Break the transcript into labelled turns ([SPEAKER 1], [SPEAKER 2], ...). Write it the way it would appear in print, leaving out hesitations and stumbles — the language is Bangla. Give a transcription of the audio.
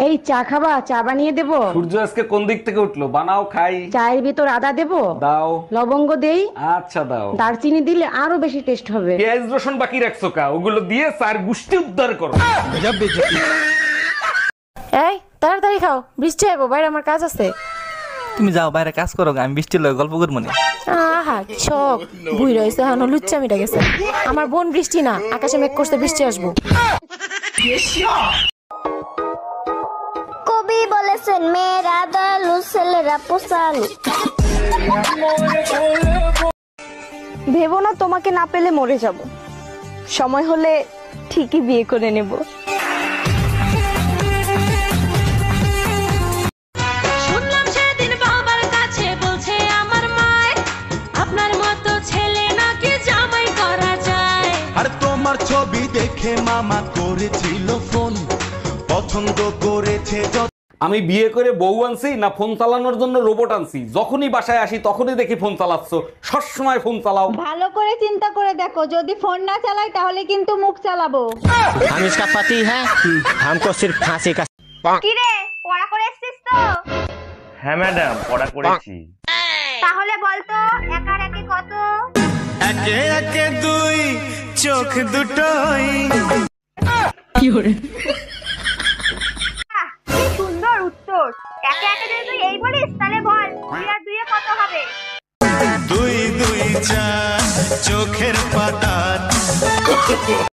[SPEAKER 1] এই চা খাবা? চা বানিয়ে দেবো?
[SPEAKER 2] সূর্য আজকে কোন দিক থেকে উঠলো? বানাও খাই।
[SPEAKER 1] চায়ের ভিতর আদা দেবো?
[SPEAKER 2] দাও।
[SPEAKER 1] লবঙ্গ দেই?
[SPEAKER 2] আচ্ছা দাও।
[SPEAKER 1] দারচিনি দিলে আরো বেশি টেস্ট হবে।
[SPEAKER 2] পেঁয়াজ রসুন বাকি রাখছো কা? ওগুলো দিয়ে চার গুষ্টি উদ্ধার করো।
[SPEAKER 3] এই তাড়াতাড়ি খাও, বৃষ্টি আইবো, বাইরে আমার কাজ আছে।
[SPEAKER 4] তুমি যাও বাইরে কাজ করো, আমি বৃষ্টির লগে গল্প করবো না।
[SPEAKER 3] আহা শখ বুই রয়েছে হানো লুচ্চা মিটা গেছে। আমার বোন বৃষ্টি না, আকাশে মেঘ করতে বৃষ্টি আসবো।
[SPEAKER 5] কবি বলেছেন মেয়েরা দয়ালু ছেলেরা পোষালু।
[SPEAKER 6] ভেবো না তোমাকে না পেলে মরে যাব, সময় হলে ঠিকই বিয়ে করে নেব।
[SPEAKER 7] শুনলাম সেদিন বাবার কাছে বলছে আমার মায়, আপনার মতো ছেলে নাকি জামাই করা যায়।
[SPEAKER 8] আর তোমার ছবি দেখে মামা করেছিল ফোন, পছন্দ করেছে।
[SPEAKER 2] আমি বিয়ে করে বউ আনছি না ফোন চালানোর জন্য রোবট আনছি? যখনই বাসায় আসি তখনই দেখি ফোন চালাচ্ছ। সবসময় ফোন চালাও।
[SPEAKER 6] ভালো করে চিন্তা করে দেখো, যদি ফোন না চালাই তাহলে কিন্তু মুখ চালাবো।
[SPEAKER 9] हम इसका पति है, हमको सिर्फ फांसी का।
[SPEAKER 5] কিরে পড়া করে এসেছিস তো?
[SPEAKER 9] হ্যাঁ ম্যাডাম, পড়া করেছি।
[SPEAKER 5] তাহলে বলতো একার একে কত?
[SPEAKER 8] একে একে দুই, চোখ দুটোই।
[SPEAKER 5] কি সুন্দর উত্তর। একে একে যদি তুই এই বলিস তাহলে বল 2 আর 2 কত হবে?
[SPEAKER 8] দুই দুই চার, চোখের পাতা।